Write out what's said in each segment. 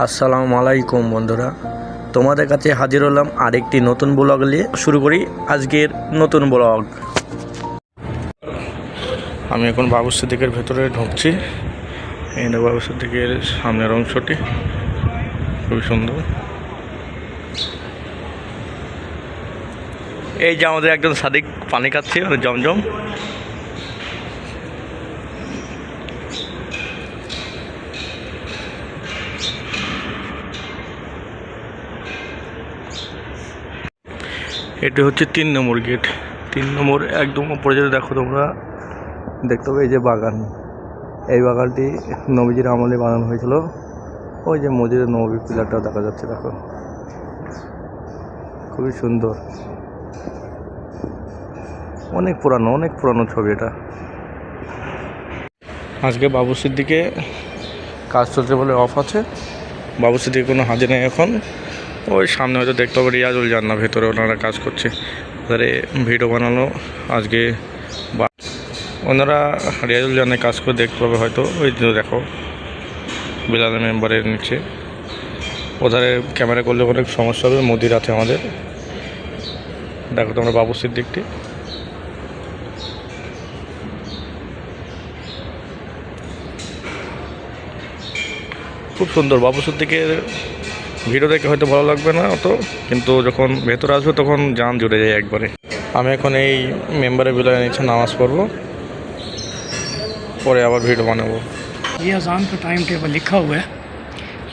আসসালামু আলাইকুম বন্ধুরা, তোমাদের কাছে হাজির হলাম আরেকটি নতুন ব্লগ নিয়ে। শুরু করি আজকের নতুন ব্লগ। আমি এখন বাবু সিদ্দিকের ভেতরে ঢুকছি। এই বাবু সিদ্দিকের সামনের অংশটি খুবই সুন্দর। এই যে আমাদের একজন সাদিক পানি খাচ্ছে, জমজম। এটি হচ্ছে 3 নম্বর গেট। 3 নম্বর একদম উপরে যেতে দেখো তোমরা, দেখতে হবে এই যে বাগান। এই বাগানটি নবীজির আমলে বানানো হয়েছিল। ওই যে মসজিদের নবী পিলারটা দেখা যাচ্ছে, দেখো খুবই সুন্দর। অনেক পুরানো ছবি এটা। আজকে বাবু সিদ্দিকে কাজ চলছে বলে অফ আছে। বাবু সিদ্দিকে কোনো হাজির নেই এখন। ওই সামনে হয়তো দেখতে হবে রিয়াজুল জান্নাহ, ভেতরে ওনারা কাজ করছে। ওদের ভিডিও বানানো আজকে ওনারা রিয়াজুল জান্নাহ কাজ করে দেখতে পাবে হয়তো। ওই দেখো বিলালের মেম্বারের নিচে। ওধারে ক্যামেরা করলে অনেক সমস্যা হবে, মন্দির আছে আমাদের। দেখো তোমরা বাবু সিদ্দিকটি। খুব সুন্দর। বাবু সিদ্দিকের ভিডিও দেখে হয়তো ভালো লাগবে না অত, কিন্তু যখন ভেতরে আসবে তখন জান জুড়ে যায় একবারে। আমি এখন এই মেম্বারের বিলালের নিচে নামাজ পড়বো, পরে আবার ভিডিও बानाबो। ये अज़ान का टाइम टेबल लिखा हुआ है।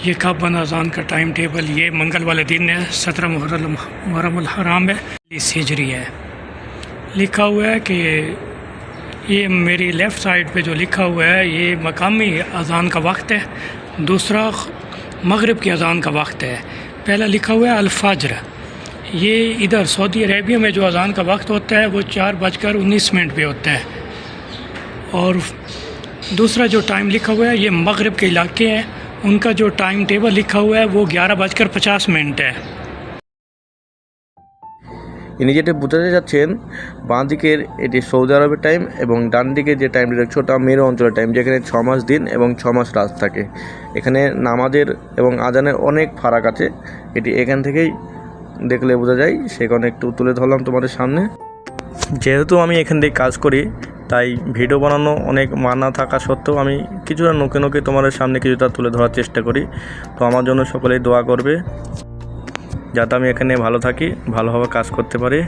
ये कब बना अज़ान का टाइम टेबल? ये मंगल वाले दिन है, 17 मुहर्रम हराम है, इस हिजरी है। लिखा हुआ है कि ये मेरी लेफ़्ट साइड पे जो लिखा हुआ है ये मकामी अज़ान का वक्त है, दूसरा मगरिब की अज़ान का वक्त है। पहला लिखा हुआ है अल-फज्र। ये इधर सऊदी अरेबिया में जो अज़ान का वक्त होता है वो 4:19 पे होता है। और दूसरा जो टाइम लिखा हुआ है ये मगरिब के इलाके हैं, उनका जो टाइम टेबल लिखा हुआ है वो 11:50 है। ইনি যেটা বোঝাতে যাচ্ছেন, বাঁ দিকের এটি সৌদি আরবের টাইম এবং ডান দিকে যে টাইমটি দেখছো ওটা মেরু অঞ্চলের টাইম, যেখানে 6 মাস দিন এবং 6 মাস রাত থাকে। এখানে নামাজের এবং আজানের অনেক ফারাক আছে, এটি এখান থেকেই দেখলে বোঝা যায়। সেখানে একটু তুলে ধরলাম তোমাদের সামনে। যেহেতু আমি এখান থেকে কাজ করি, তাই ভিডিও বানানো অনেক মানা থাকা সত্ত্বেও আমি কিছুটা নোকে তোমাদের সামনে কিছুটা তুলে ধরার চেষ্টা করি। তো আমার জন্য সকলেই দোয়া করবে, যাতে আমি এখানে ভালো থাকি, ভালোভাবে কাজ করতে পারি।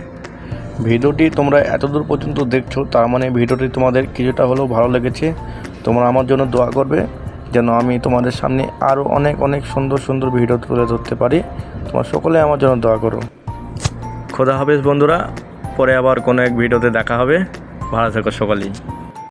ভিডিওটি তোমরা এতদূর পর্যন্ত দেখছো, তার মানে ভিডিওটি তোমাদের কিছুটা হলেও ভালো লেগেছে। তোমরা আমার জন্য দোয়া করবে যেন আমি তোমাদের সামনে আরও অনেক সুন্দর ভিডিও তুলে ধরতে পারি। তোমরা সকলে আমার জন্য দোয়া করো। খোদা হাফেজ বন্ধুরা, পরে আবার কোনো এক ভিডিওতে দেখা হবে। ভালো থেকো সকলেই।